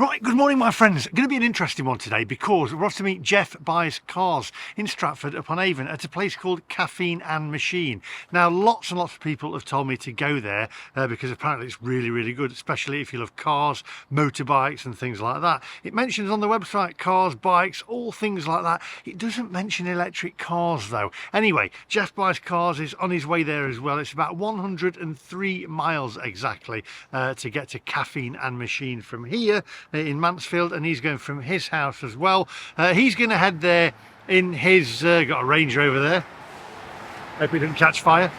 Right, good morning my friends. Going to be an interesting one today because we're off to meet Jeff Buys Cars in Stratford upon Avon at a place called Caffeine and Machine. Now lots and lots of people have told me to go there because apparently it's really good, especially if you love cars, motorbikes and things like that. It mentions on the website cars, bikes, all things like that. It doesn't mention electric cars though. Anyway, Jeff Buys Cars is on his way there as well. It's about 103 miles exactly to get to Caffeine and Machine from here in Mansfield, and he's going from his house as well. He's going to head there in his got a Range Rover there, hope he didn't catch fire.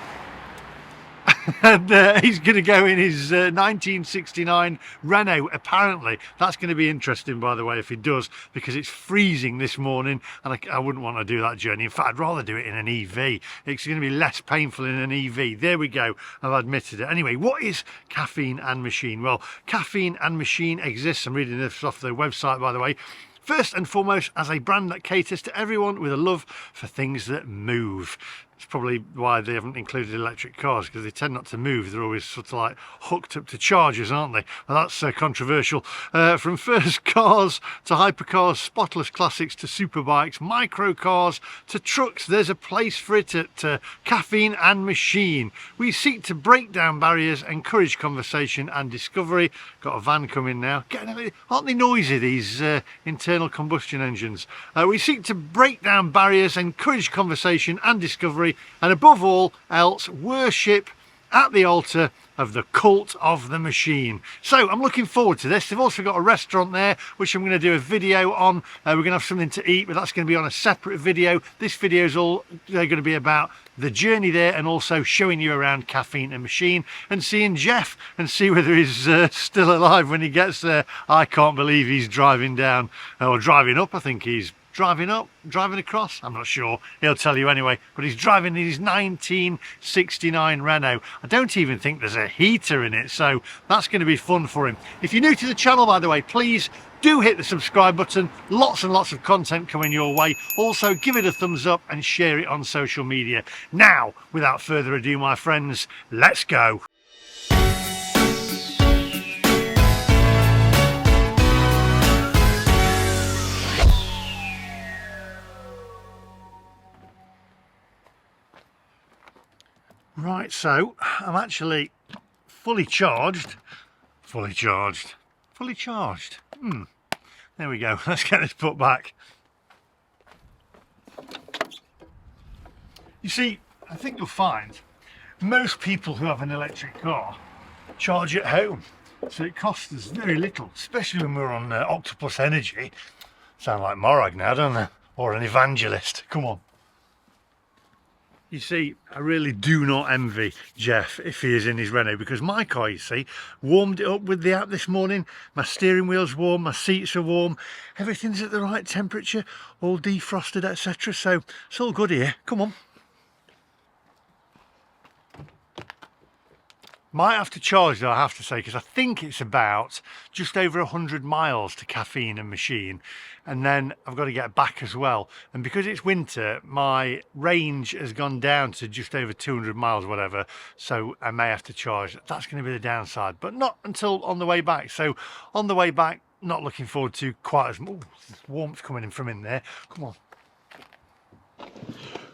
And he's going to go in his 1969 Renault. Apparently that's going to be interesting, by the way, if he does, because it's freezing this morning and I wouldn't want to do that journey. In fact, I'd rather do it in an EV. It's going to be less painful in an EV. There we go, I've admitted it. Anyway, what is Caffeine and Machine? Well, Caffeine and Machine exists, I'm reading this off their website, by the way, first and foremost as a brand that caters to everyone with a love for things that move. It's probably why they haven't included electric cars, because they tend not to move. They're always sort of like hooked up to chargers, aren't they? Well, that's controversial. From first cars to hypercars, spotless classics to superbikes, micro cars to trucks, there's a place for it at Caffeine and Machine. We seek to break down barriers, encourage conversation and discovery. Got a van coming now. Aren't they noisy, these internal combustion engines? We seek to break down barriers, encourage conversation and discovery, and above all else worship at the altar of the cult of the machine. So I'm looking forward to this. They've also got a restaurant there which I'm going to do a video on. We're going to have something to eat, but that's going to be on a separate video. This video is all going to be about the journey there and also showing you around Caffeine and Machine and seeing Jeff and see whether he's still alive when he gets there. I can't believe he's driving down, or driving up. I think he's driving up, driving across, I'm not sure, he'll tell you anyway, but he's driving his 1969 Renault. I don't even think there's a heater in it, so that's going to be fun for him. If you're new to the channel, by the way, please do hit the subscribe button. Lots and lots of content coming your way. Also give it a thumbs up and share it on social media. Now, without further ado my friends, let's go. Right, so I'm actually fully charged. There we go. Let's get this put back. You see, I think you'll find most people who have an electric car charge at home, so it costs us very little, especially when we're on Octopus Energy. Sound like Morag now, don't they? Or an evangelist. Come on. You see, I really do not envy Jeff if he is in his Renault, because my car, you see, warmed it up with the app this morning. My steering wheel's warm, my seats are warm, everything's at the right temperature, all defrosted, etc. So it's all good here. Come on. Might have to charge though, I have to say, because I think it's about just over 100 miles to Caffeine and Machine, and then I've got to get back as well. And because it's winter, my range has gone down to just over 200 miles, whatever, so I may have to charge. That's going to be the downside, but not until on the way back. So on the way back, not looking forward to quite as much. Warmth coming in from in there. Come on.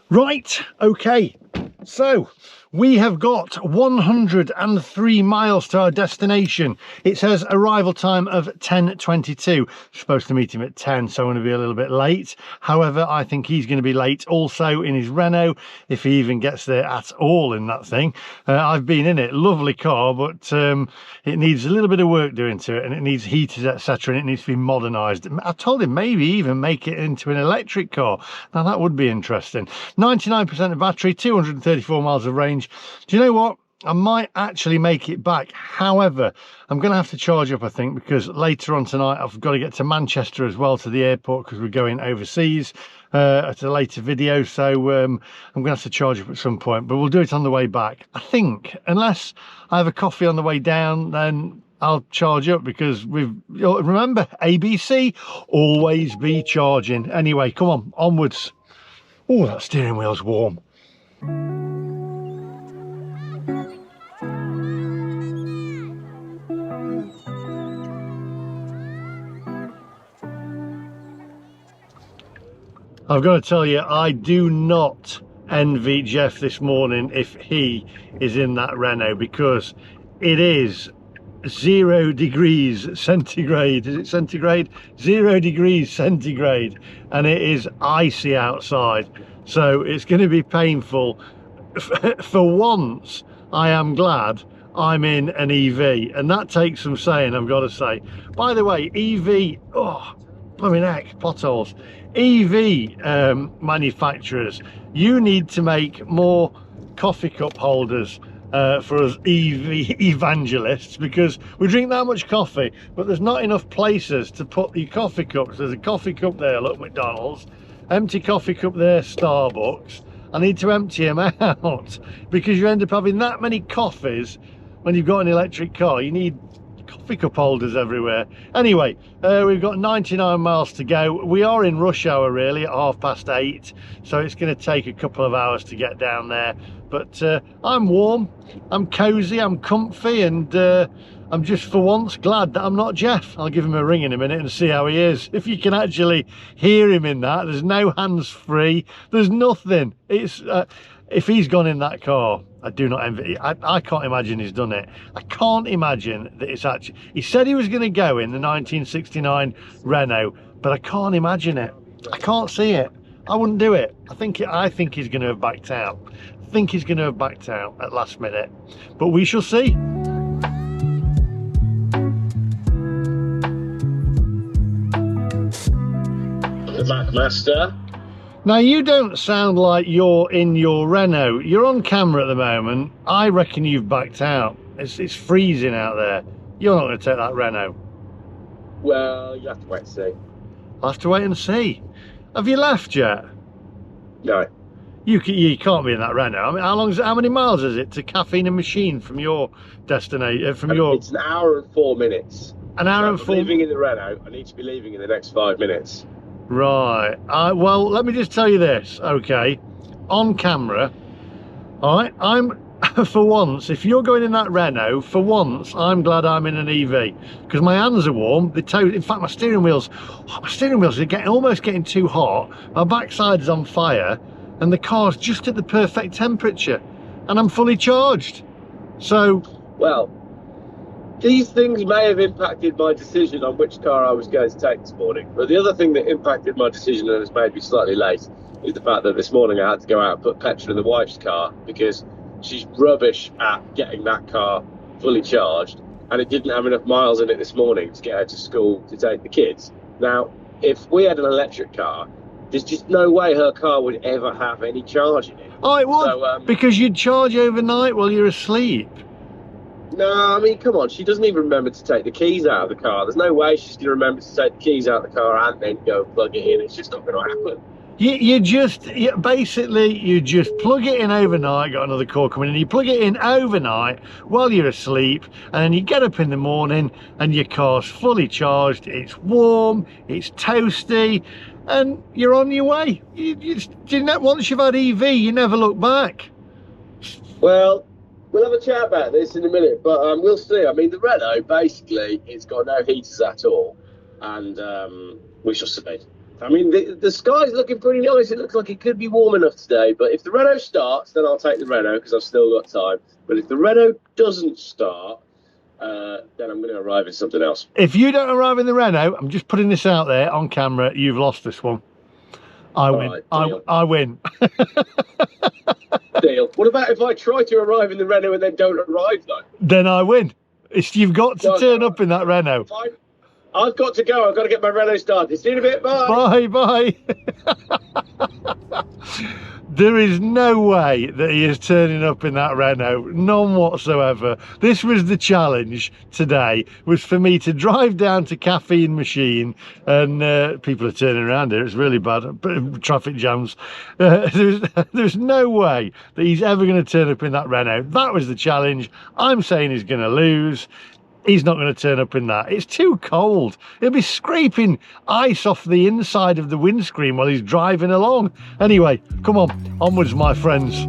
Right, okay, so we have got 103 miles to our destination. It says arrival time of 10:22. Supposed to meet him at 10, so I'm going to be a little bit late. However, I think he's going to be late also in his Renault, if he even gets there at all in that thing. I've been in it, lovely car, but it needs a little bit of work doing to it, and it needs heaters, etc., and it needs to be modernised. I told him maybe even make it into an electric car. Now that would be interesting. 99% of battery, 234 miles of range. Do you know what? I might actually make it back. However, I'm going to have to charge up, I think, because later on tonight I've got to get to Manchester as well, to the airport, because we're going overseas at a later video. So I'm going to have to charge up at some point, but we'll do it on the way back, I think. Unless I have a coffee on the way down, then I'll charge up, because remember, ABC, always be charging. Anyway, come on, onwards. Oh, that steering wheel's warm. I've got to tell you, I do not envy Jeff this morning if he is in that Renault, because it is 0 degrees centigrade. Is it centigrade? 0 degrees centigrade, and it is icy outside, so it's going to be painful. For once, I am glad I'm in an EV, and that takes some saying, I've got to say. By the way, EV, oh, blooming heck, potholes. EV manufacturers, you need to make more coffee cup holders for us EV evangelists, because we drink that much coffee, but there's not enough places to put your coffee cups. There's a coffee cup there, look, McDonald's, empty coffee cup there, Starbucks. I need to empty them out, because you end up having that many coffees when you've got an electric car. You need coffee cup holders everywhere. Anyway, we've got 99 miles to go. We are in rush hour really at 8:30, so it's going to take a couple of hours to get down there, but I'm warm, I'm cozy, I'm comfy, and I'm just for once glad that I'm not Jeff. I'll give him a ring in a minute and see how he is. If you can actually hear him in that, there's no hands free, there's nothing. It's if he's gone in that car, I do not envy. I can't imagine he's done it. I can't imagine that it's actually, he said he was going to go in the 1969 Renault, but I can't imagine it. I can't see it. I wouldn't do it. I think he's going to have backed out. I think he's going to have backed out at last minute, but we shall see. The Master. Now, you don't sound like you're in your Renault. You're on camera at the moment. I reckon you've backed out. It's freezing out there. You're not going to take that Renault. Well, you have to wait and see. I'll have to wait and see. Have you left yet? No. You can't be in that Renault. I mean, how many miles is it to Caffeine and Machine from your destination? It's an hour and 4 minutes. An hour and 4. Leaving in the Renault, I need to be leaving in the next 5 minutes. Right. Well, let me just tell you this, okay? On camera, all right, I'm, for once, if you're going in that Renault, for once, I'm glad I'm in an EV, because my hands are warm. In fact, my steering wheels are almost getting too hot. My backside's on fire, and the car's just at the perfect temperature, and I'm fully charged. So, well, these things may have impacted my decision on which car I was going to take this morning. But the other thing that impacted my decision and has made me slightly late is the fact that this morning I had to go out and put petrol in the wife's car, because she's rubbish at getting that car fully charged, and it didn't have enough miles in it this morning to get her to school to take the kids. Now, if we had an electric car, there's just no way her car would ever have any charge in it. Oh, it would, because you'd charge overnight while you're asleep. No, I mean, come on, she doesn't even remember to take the keys out of the car. There's no way she's going to remember to take the keys out of the car and then go plug it in. It's just not going to happen. You just plug it in overnight, got another call coming in, you plug it in overnight while you're asleep, and then you get up in the morning and your car's fully charged, it's warm, it's toasty, and you're on your way. Once you've had EV, you never look back. Well, we'll have a chat about this in a minute, but we'll see. I mean, the Renault, basically, it's got no heaters at all, and we shall see. I mean, the sky's looking pretty nice. It looks like it could be warm enough today, but if the Renault starts, then I'll take the Renault, because I've still got time. But if the Renault doesn't start, then I'm going to arrive in something else. If you don't arrive in the Renault, I'm just putting this out there on camera, you've lost this one. I win. Right, I win. Deal. What about if I try to arrive in the Renault and then don't arrive, though? Then I win. You've got to turn up in that Renault. Fine. I've got to go. I've got to get my Renault started. See you in a bit. Bye. Bye. There is no way that he is turning up in that Renault, none whatsoever. This was the challenge today, was for me to drive down to Caffeine Machine, and people are turning around here, it's really bad, traffic jams. There's no way that he's ever going to turn up in that Renault. That was the challenge. I'm saying he's going to lose. He's not going to turn up in that. It's too cold. He'll be scraping ice off the inside of the windscreen while he's driving along. Anyway, come on, onwards, my friends.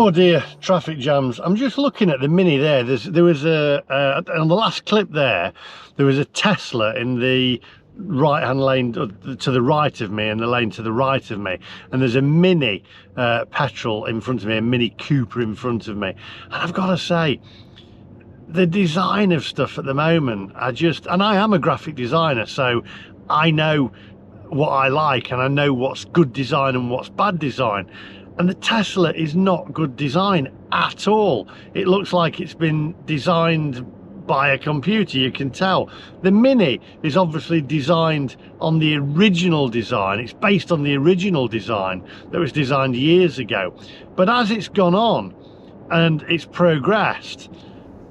Oh dear, traffic jams. I'm just looking at the Mini there. There was on the last clip there was a Tesla in the right hand lane to the right of me and the lane to the right of me, and there's a Mini petrol in front of me, a Mini Cooper in front of me. And I've got to say, the design of stuff at the moment, and I am a graphic designer, so I know what I like and I know what's good design and what's bad design. And the Tesla is not good design at all. It looks like it's been designed by a computer, you can tell. The Mini is obviously designed on the original design. It's based on the original design that was designed years ago. But as it's gone on and it's progressed,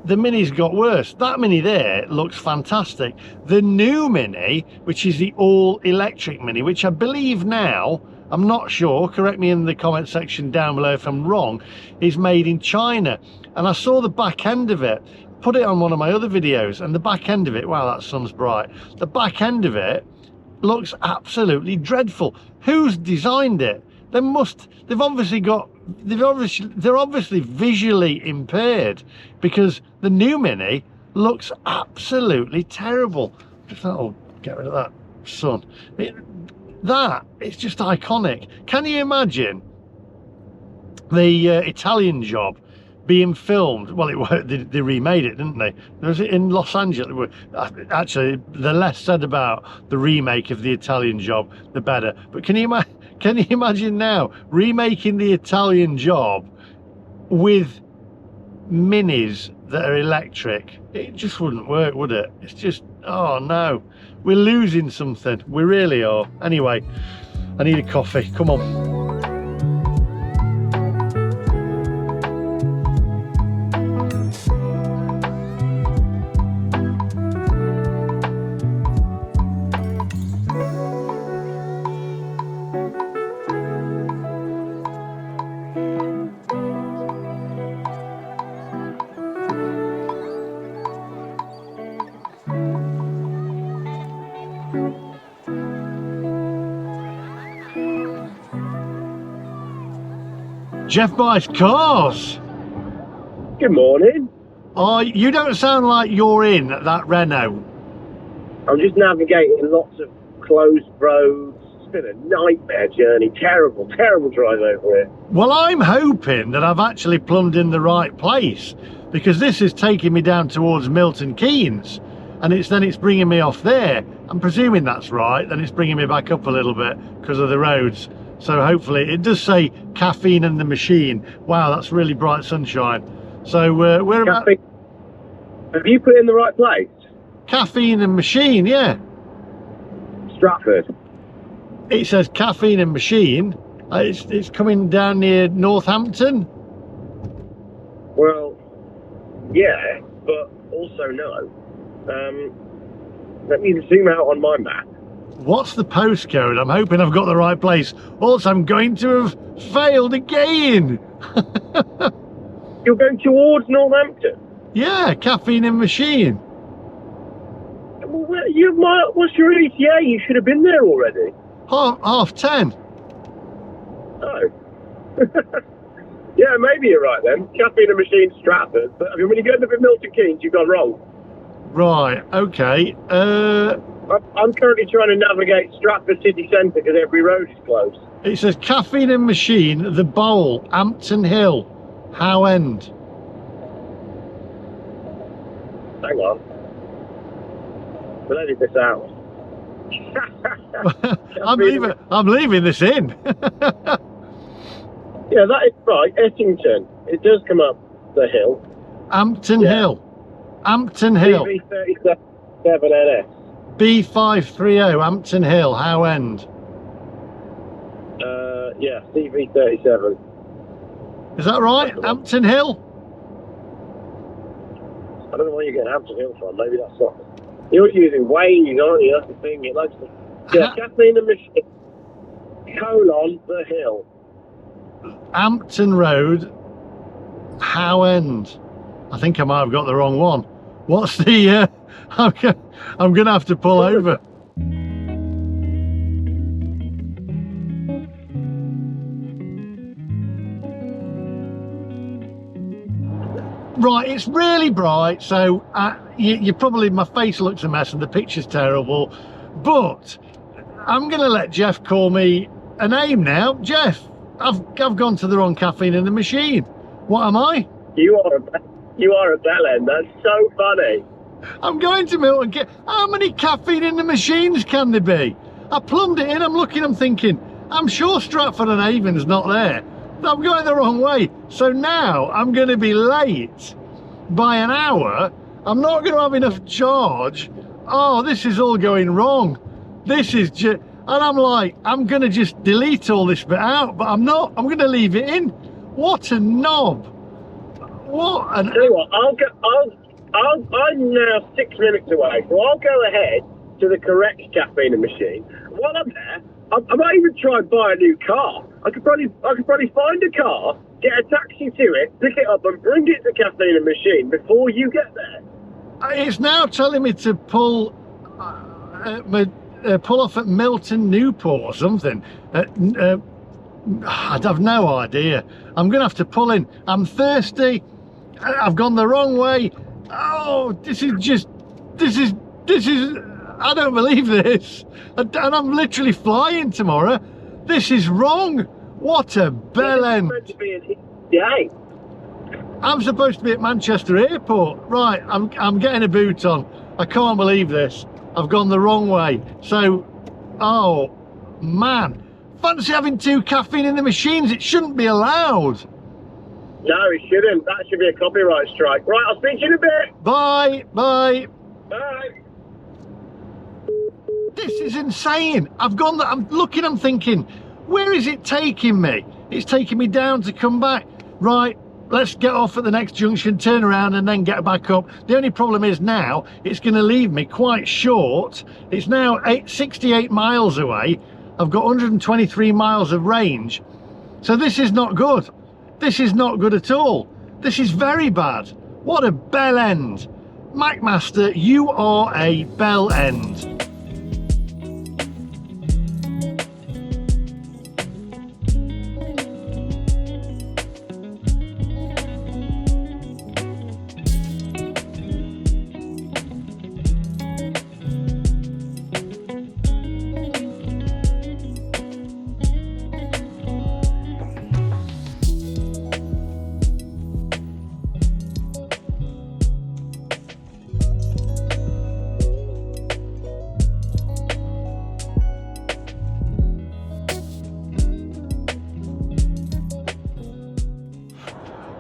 the Mini's got worse. That Mini there looks fantastic. The new Mini, which is the all-electric Mini, which I believe now, I'm not sure, correct me in the comment section down below if I'm wrong, is made in China. And I saw the back end of it, put it on one of my other videos, and the back end of it, wow, that sun's bright. The back end of it looks absolutely dreadful. Who's designed it? They're obviously visually impaired, because the new Mini looks absolutely terrible. I'll get rid of that sun. It's just iconic. Can you imagine the Italian Job being filmed? Well, they remade it, didn't they? Was it in Los Angeles? Actually, the less said about the remake of the Italian Job, the better. But can you imagine now remaking the Italian Job with Minis that are electric? It just wouldn't work, would it? It's just, oh no, we're losing something. We really are. Anyway, I need a coffee. Come on. Jeff Buys Cars. Good morning. Oh, you don't sound like you're in that Renault. I'm just navigating lots of closed roads. It's been a nightmare journey. Terrible drive over here. Well, I'm hoping that I've actually plumbed in the right place, because this is taking me down towards Milton Keynes, and it's bringing me off there. I'm presuming that's right. Then it's bringing me back up a little bit because of the roads. So hopefully, it does say Caffeine and the Machine. Wow, that's really bright sunshine. So we're about... Have you put in the right place? Caffeine and Machine, yeah. Stratford. It says Caffeine and Machine. It's coming down near Northampton. Well, yeah, but also no. Let me zoom out on my map. What's the postcode? I'm hoping I've got the right place. Also, I'm going to have failed again. You're going towards Northampton? Yeah, Caffeine and Machine. Well, what's your ETA? You should have been there already. Half 10. Oh. Yeah, maybe you're right then. Caffeine and Machine, Stratford. But I mean, when you get up at Milton Keynes, you've gone wrong. Right, okay. I'm currently trying to navigate Stratford city centre because every road is closed. It says Caffeine and Machine, The Bowl, Ampton Hill, Howe End. Hang on. We'll edit this out. I'm leaving this in. Yeah, that is right. Ettington. It does come up the hill. Ampton Hill. Ampton Hill. CV37NS. B530, Ampton Hill, Howe End. Yeah, CV37. Is that right? Ampton Hill? I don't know where you're getting Hampton Hill from. Maybe that's not. You're using Waze, aren't you? That's the thing. It likes to. Yeah, Caffeine and Machine. : the hill. Ampton Road, Howe End. I think I might have got the wrong one. What's the... I'm going to have to pull over. Right, it's really bright, so you probably, my face looks a mess and the picture's terrible, but I'm going to let Jeff call me a name now. Jeff, I've gone to the wrong caffeine in the machine. What am I? You are a bellend. That's so funny. I'm going to Milton. How many caffeine in the machines can there be? I plumbed it in, I'm looking, I'm thinking, I'm sure Stratford on Avon's not there. I'm going the wrong way. So now I'm going to be late by an hour. I'm not going to have enough charge. Oh, this is all going wrong. This is just, and I'm like, I'm going to just delete all this bit out, but I'm not. I'm going to leave it in. What a knob. What an... Tell you what, I'm now 6 minutes away, so I'll go ahead to the correct caffeine machine. While I'm there, I might even try and buy a new car. I could probably find a car, get a taxi to it, pick it up and bring it to caffeine machine before you get there. It's now telling me to pull off at Milton Newport or something. I have no idea. I'm going to have to pull in. I'm thirsty. I've gone the wrong way. Oh, this is, I don't believe this. And I'm literally flying tomorrow. This is wrong. What a bellend. Yeah. I'm supposed to be at Manchester Airport. Right, I'm getting a boot on. I can't believe this. I've gone the wrong way. So, oh, man. Fancy having 2 caffeine in the machines. It shouldn't be allowed. No, it shouldn't. That should be a copyright strike. Right, I'll speak to you in a bit. Bye, bye. Bye. This is insane. I'm looking, I'm thinking, where is it taking me? It's taking me down to come back. Right, let's get off at the next junction, turn around and then get back up. The only problem is now it's going to leave me quite short. It's now 68 miles away. I've got 123 miles of range. So this is not good. This is not good at all. This is very bad. What a bell end. McMaster, you are a bell end.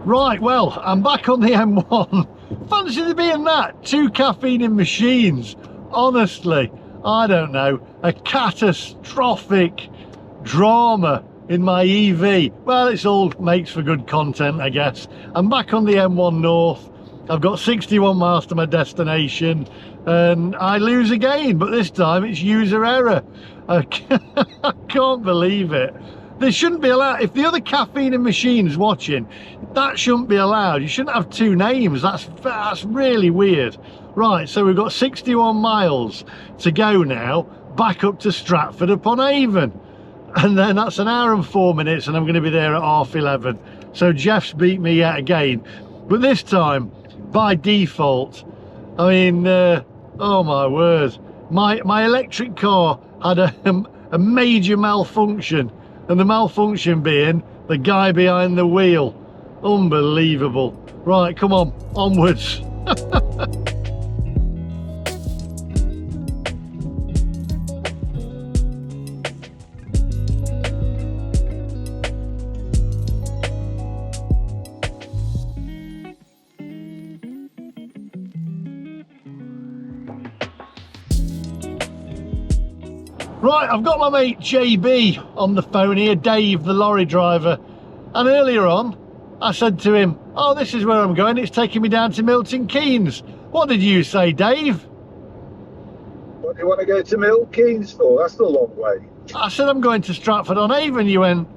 Right, well, I'm back on the M1. Fancy there being that? 2 caffeine in machines. Honestly, I don't know. A catastrophic drama in my EV. Well, it's all makes for good content, I guess. I'm back on the M1 North. I've got 61 miles to my destination and I lose again, but this time it's user error. I can't believe it. This shouldn't be allowed. If the other caffeine in machines watching, that shouldn't be allowed. You shouldn't have 2 names. That's really weird. Right, so we've got 61 miles to go now, back up to Stratford upon Avon. And then that's an hour and 4 minutes and I'm going to be there at 11:30. So Jeff's beat me yet again. But this time, by default, I mean, oh my word. My electric car had a major malfunction. And the malfunction being the guy behind the wheel. Unbelievable. Right, come on, onwards. Right, I've got my mate JB on the phone here, Dave, the lorry driver. And earlier on, I said to him, oh, this is where I'm going. It's taking me down to Milton Keynes. What did you say, Dave? What do you want to go to Milton Keynes for? That's the long way. I said, I'm going to Stratford on Avon. You went,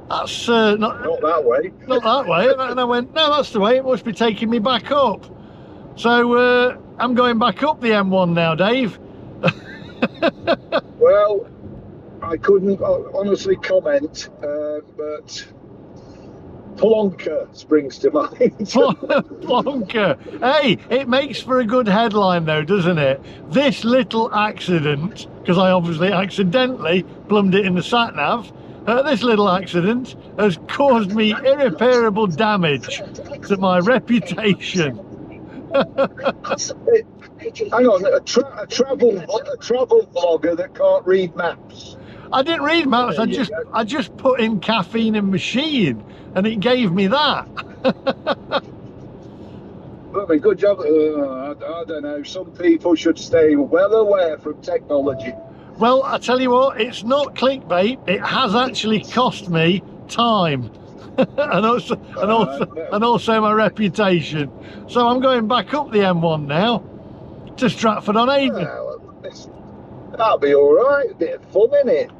that's not that way. Not that way. And I went, no, that's the way. It must be taking me back up. So I'm going back up the M1 now, Dave. Well, I couldn't honestly comment, but Plonker springs to mind. Plonker. Hey, it makes for a good headline though, doesn't it? This little accident, because I obviously accidentally plumbed it in the sat-nav, this little accident has caused me irreparable damage to my reputation. Hang on, a travel vlogger that can't read maps. I didn't read maps, There you I just put in caffeine and machine and it gave me that. I mean, good job. I don't know. Some people should stay well aware from technology. Well, I tell you what, it's not clickbait. It has actually cost me time and also my reputation. So I'm going back up the M1 now to Stratford-on-Avon. Well, that'll be all right. A bit of fun, innit?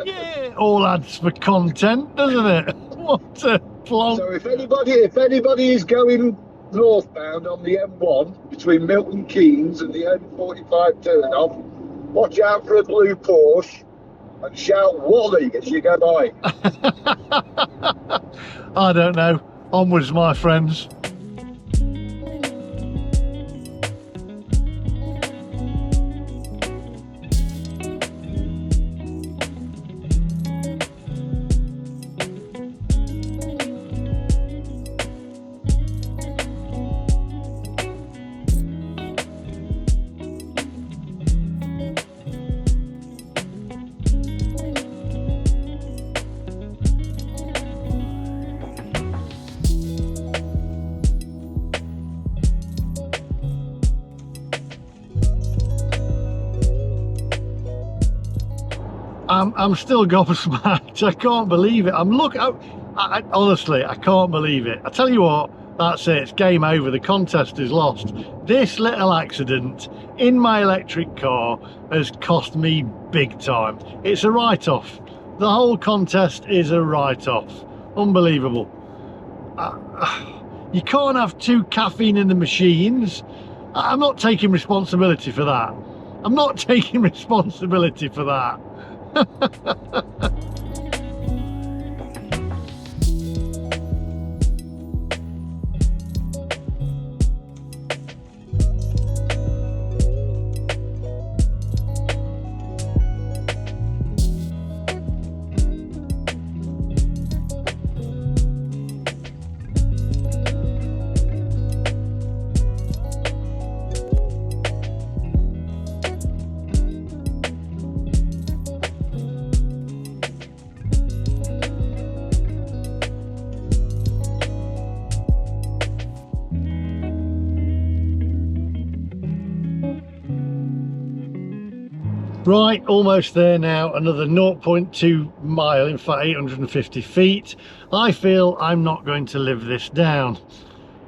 Yeah, all adds for content, doesn't it? What a plonk. So if anybody is going northbound on the M1 between Milton Keynes and the M45 turn-off, watch out for a blue Porsche and shout Wally as you go by. I don't know. Onwards, my friends. I'm still gobsmacked. I can't believe it. Honestly, I can't believe it. I tell you what, that's it. It's game over. The contest is lost. This little accident in my electric car has cost me big time. It's a write-off. The whole contest is a write-off. Unbelievable. You can't have 2 caffeine in the machines. I'm not taking responsibility for that. I'm not taking responsibility for that. Right, almost there now. Another 0.2 mile, in fact 850 feet. I feel I'm not going to live this down.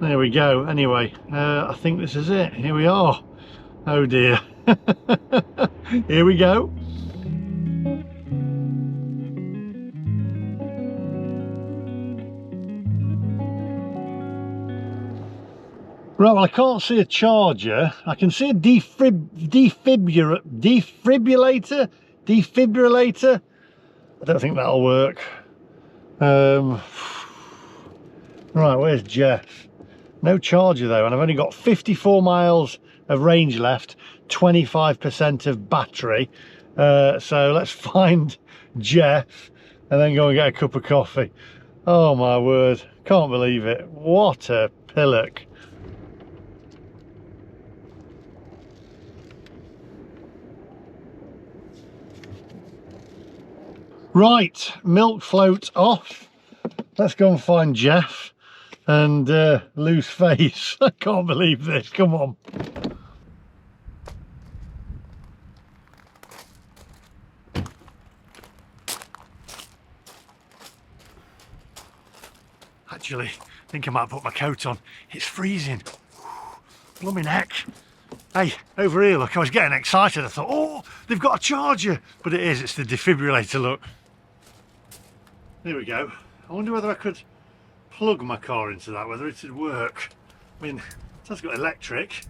There we go. Anyway, I think this is it. Here we are. Oh dear. Here we go. Right, well, I can't see a charger. I can see a defibrillator. I don't think that'll work. Right, where's Jeff? No charger though, and I've only got 54 miles of range left, 25% of battery. So let's find Jeff and then go and get a cup of coffee. Oh my word, can't believe it. What a pillock. Right, milk float off. Let's go and find Jeff and lose face. I can't believe this. Come on. Actually, I think I might put my coat on. It's freezing. Blooming heck. Hey, over here, look, I was getting excited. I thought, oh, they've got a charger. But it's the defibrillator, look. There we go. I wonder whether I could plug my car into that, whether it would work. I mean, it has got electric.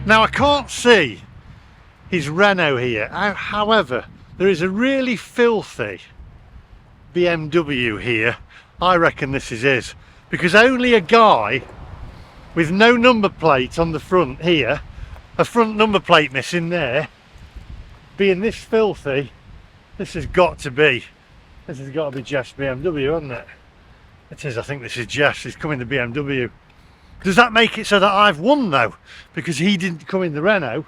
Now I can't see his Renault here. However, there is a really filthy BMW here. I reckon this is his, because only a guy with no number plate on the front here, a front number plate missing there, being this filthy, this has got to be Jeff's BMW, hasn't it? It is. I think this is Jeff's. He's coming to BMW. Does that make it so that I've won though, because he didn't come in the Renault?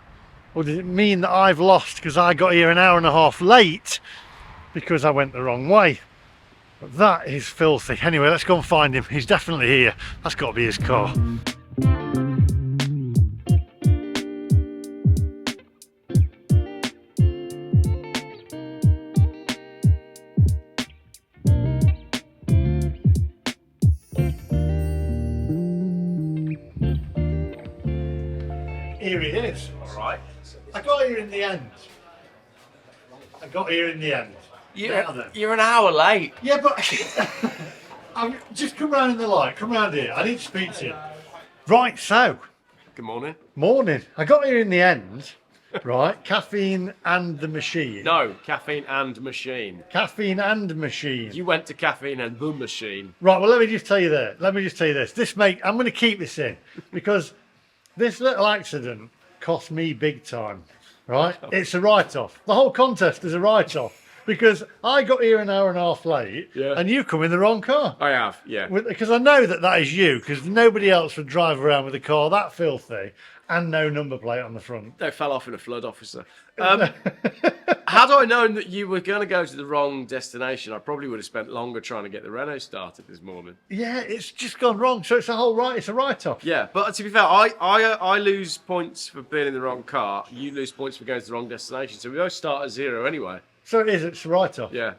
Or does it mean that I've lost because I got here an hour and a half late because I went the wrong way? But that is filthy. Anyway, let's go and find him. He's definitely here. That's got to be his car. Here he is. All right. I got here in the end. You're an hour late. Yeah, but I'm just come round in the light. Come round here. I need to speak to you. Right, so Good morning. morning. I got here in the end. Right, caffeine and the machine. No, caffeine and machine. Caffeine and machine. You went to caffeine and the machine. Right, well, let me just tell you this. I'm going to keep this in because this little accident cost me big time. Right, it's a write-off. The whole contest is a write-off because I got here an hour and a half late, Yeah. and you come in the wrong car. I have, yeah. Because I know that is you, because nobody else would drive around with a car that filthy and no number plate on the front. They fell off in a flood, officer. Had I known that you were going to go to the wrong destination, I probably would have spent longer trying to get the Renault started this morning. Yeah, it's just gone wrong. So it's a write-off. Yeah, but to be fair, I lose points for being in the wrong car. You lose points for going to the wrong destination. So we both start at 0 anyway. So it's a write-off. Yeah.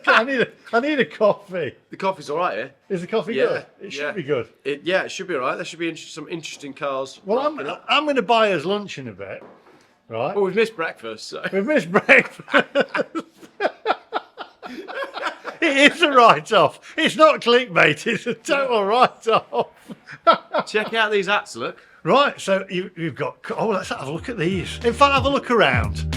I need a coffee. The coffee's all right here. Is the coffee Yeah, good? It should be good. It should be all right. There should be some interesting cars. Well, rocking up. I'm going to buy us lunch in a bit, right? Well, we've missed breakfast, so. We've missed breakfast. It is a write-off. It's not clickbait. It's a total write-off. Check out these hats, look. Right, so you've got... Oh, let's have a look at these. In fact, have a look around.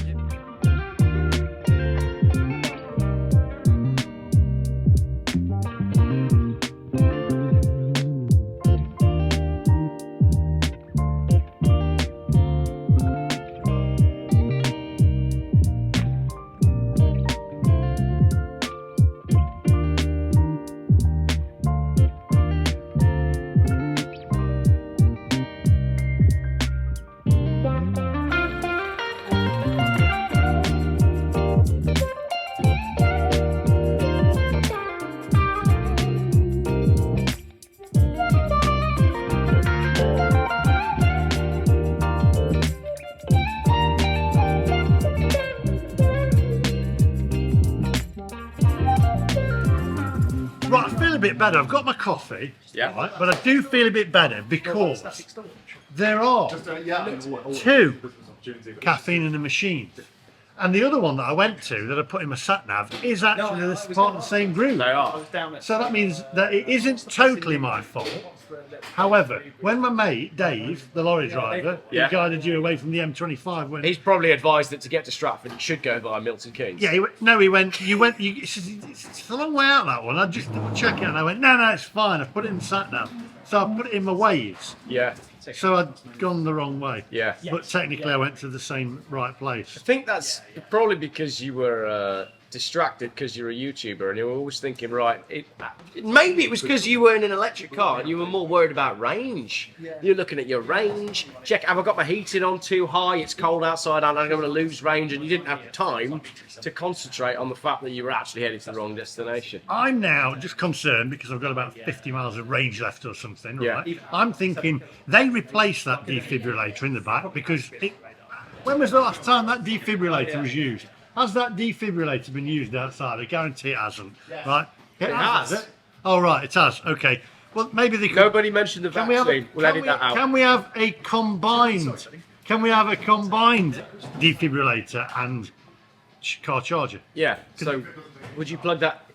Right, I feel a bit better. I've got my coffee, Yeah. right, but I do feel a bit better because there are two caffeine in the machine. And the other one that I went to that I put in my sat nav is actually this part of the same group. They are. So that means that it isn't totally my fault. However, when my mate Dave, the lorry driver, Yeah. who guided you away from the M25, went, He's probably advised that to get to Stratford, it should go via Milton Keynes. yeah, it's a long way out, that one. I just double check it, and I went, no, it's fine. I put it in sat nav, so I put it in my waves. Yeah. So I'd gone the wrong way. Yeah. But technically, I went to the same right place. I think that's probably because you were distracted because you're a YouTuber and you were always thinking, right, maybe it was because you were in an electric car and you were more worried about range. You're looking at your range, check, have I got my heating on too high, it's cold outside and I'm going to lose range, and you didn't have time to concentrate on the fact that you were actually heading to the wrong destination. I'm now just concerned because I've got about 50 miles of range left or something, Yeah. right? I'm thinking they replaced that defibrillator in the back because when was the last time that defibrillator was used? Has that defibrillator been used outside? I guarantee it hasn't, right? It has. It? Oh, right, it has. Okay. Well, maybe they could... Nobody mentioned the Can we have, vaccine. We'll edit that out. Can we have a combined defibrillator and car charger? Yeah, so would you plug that?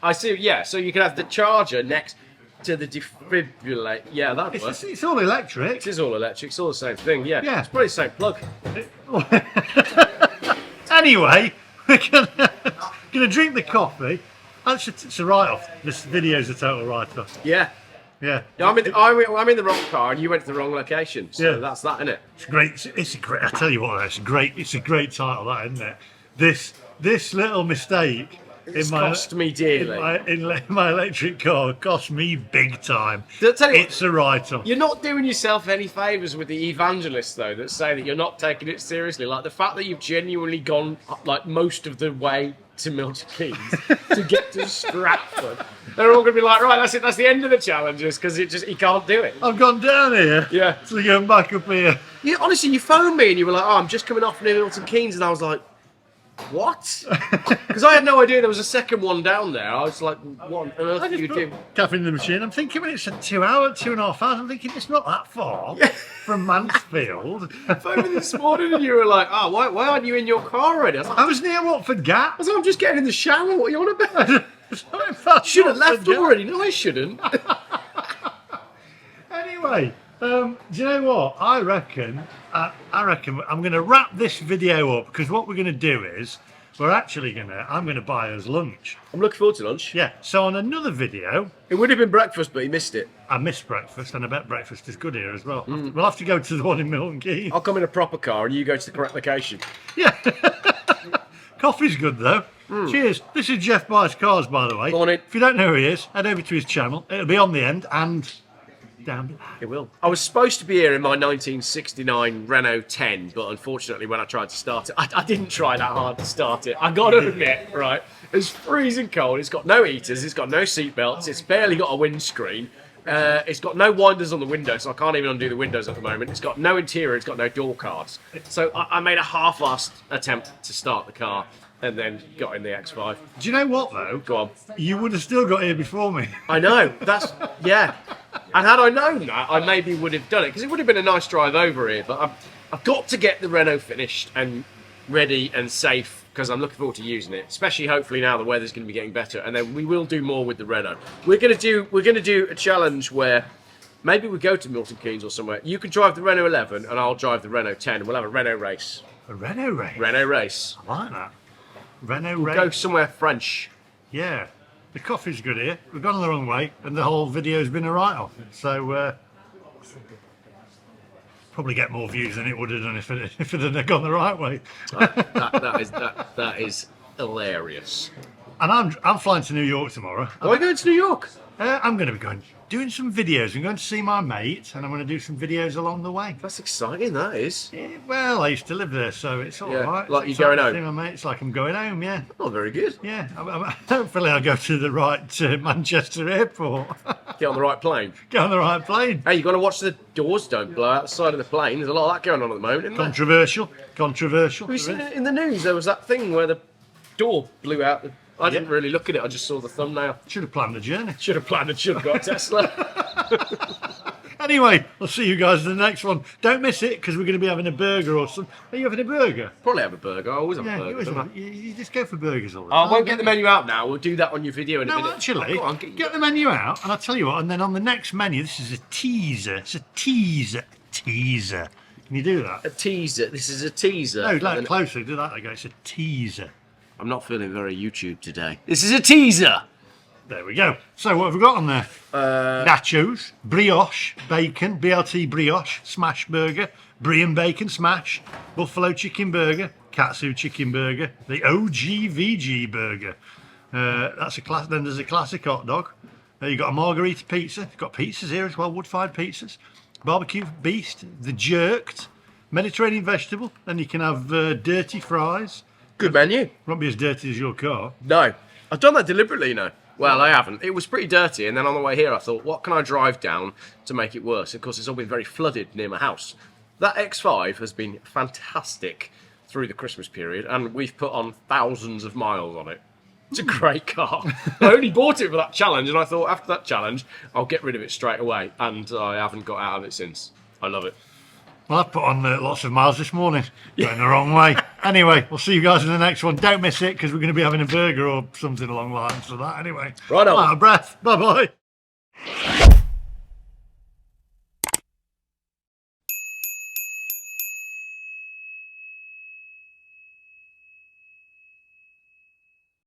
I see, yeah, so you could have the charger next. to the defibrillate. Yeah, that It's, works. it's all electric. It is all electric. It's all the same thing. Yeah. Yeah. It's probably the same plug. Anyway, we're gonna drink the coffee. Actually, it's a write-off. This video's a total write-off. Yeah. Yeah. Yeah, I'm in the wrong car, and you went to the wrong location. So Yeah. that's that, isn't it? It's great. It's a great. I tell you what, it's a great title, that, isn't it? This little mistake It's cost me dearly. in my electric car cost me big time. I'll tell you what, It's a write-off. you're not doing yourself any favours with the evangelists, though, that say that you're not taking it seriously. Like the fact that you've genuinely gone like most of the way to Milton Keynes to get to Stratford. They're all going to be like, right, that's it. That's the end of the challenges because he can't do it. I've gone down here. Yeah. So going back up here. You, honestly, you phoned me and you were like, oh, I'm just coming off near Milton Keynes, and I was like, what? Because I had no idea there was a second one down there. I was like, what on earth I are you just doing? put caffeine in the machine. I'm thinking when it's a 2.5 hours, I'm thinking it's not that far from Mansfield. Phoned me this morning and you were like, oh, why aren't you in your car already? I was like, I was near Watford Gap. I'm just getting in the shower. What are you on about? Should have left already. No, I shouldn't. Anyway, do you know what? I reckon I'm going to wrap this video up because what we're going to do is I'm going to buy us lunch. I'm looking forward to lunch. Yeah. So on another video, It would have been breakfast, but he missed it. I missed breakfast, and I bet breakfast is good here as well. We'll have to go to the one in Milton Keynes. I'll come in a proper car and you go to the correct location. Yeah. Coffee's good though. Cheers. This is Jeff Buys Cars, by the way. Morning. If you don't know who he is, head over to his channel. It'll be on the end and down below. It will. I was supposed to be here in my 1969 Renault 10, but unfortunately, when I tried to start it, I didn't try that hard to start it. I got to admit, right? It's freezing cold. It's got no heaters. It's got no seat belts. It's barely got a windscreen. It's got no winders on the windows, so I can't even undo the windows at the moment. It's got no interior. It's got no door cards. So I made a half-assed attempt to start the car and then got in the X5. Do you know what though? Go on. You would have still got here before me. I know. Yeah. And had I known that, I maybe would have done it because it would have been a nice drive over here. But I've got to get the Renault finished and ready and safe because I'm looking forward to using it. Especially, hopefully, now the weather's going to be getting better, and then we will do more with the Renault. We're going to do a challenge where maybe we go to Milton Keynes or somewhere. You can drive the Renault 11, and I'll drive the Renault 10, and we'll have a Renault race. A Renault race. Renault race. I like that. Renault race. Go somewhere French. Yeah. The coffee's good here. We've gone the wrong way, and the whole video's been a write-off. So probably get more views than it would have done if it had gone the right way. That is hilarious. And I'm flying to New York tomorrow. Why are you going to New York? I'm going to be doing some videos. I'm going to see my mate, and I'm going to do some videos along the way. That's exciting. That is. Yeah, well, I used to live there, so it's all Yeah, right. like It's you're going exciting to home. see my mate. It's like I'm going home. Yeah. Oh, very good. Yeah. Hopefully, I'll go to the right Manchester airport. Get on the right plane. Get on the right plane. Hey, you've got to watch the doors don't blow out the side of the plane. There's a lot of that going on at the moment, isn't there? Controversial. Controversial. Have you seen it in the news? There was that thing where the door blew out. I didn't really look at it. I just saw the thumbnail. Should have planned the journey. Should have planned and should have got a Tesla. Anyway, I'll see you guys in the next one. Don't miss it because we're going to be having a burger or something. Are you having a burger? Probably have a burger. I always have Yeah, a you, burger. always don't I? have- you just go for burgers all the I time. won't get the menu out now. We'll do that on your video in a No, minute. actually, Go on, get the menu out, and I'll tell you what. And then on the next menu, this is a teaser. It's a teaser. Teaser. Can you do that? a teaser. This is a teaser. No, like And closer. Do that. Again. It's a teaser. I'm not feeling very YouTube today. This is a teaser. There we go. So what have we got on there? Nachos, brioche, bacon, BLT brioche, smash burger, brie and bacon smash, buffalo chicken burger, katsu chicken burger, the OGVG burger. That's a class. Then there's a classic hot dog. You got a margarita pizza. You've got pizzas here as well, wood-fired pizzas. Barbecue beast, the jerked, Mediterranean vegetable. Then you can have dirty fries. Good menu. Won't be as dirty as your car. No, I've done that deliberately, you know. Well, I haven't. It was pretty dirty, and then on the way here, I thought, what can I drive down to make it worse? Of course, it's all been very flooded near my house. That X5 has been fantastic through the Christmas period, and we've put on thousands of miles on it. It's a great car. I only bought it for that challenge, and I thought after that challenge, I'll get rid of it straight away, and I haven't got out of it since. I love it. Well, I've put on lots of miles this morning, going the wrong way. Anyway, we'll see you guys in the next one. Don't miss it because we're going to be having a burger or something along the lines of that. Anyway, Right on. Out of breath. Bye bye. bye.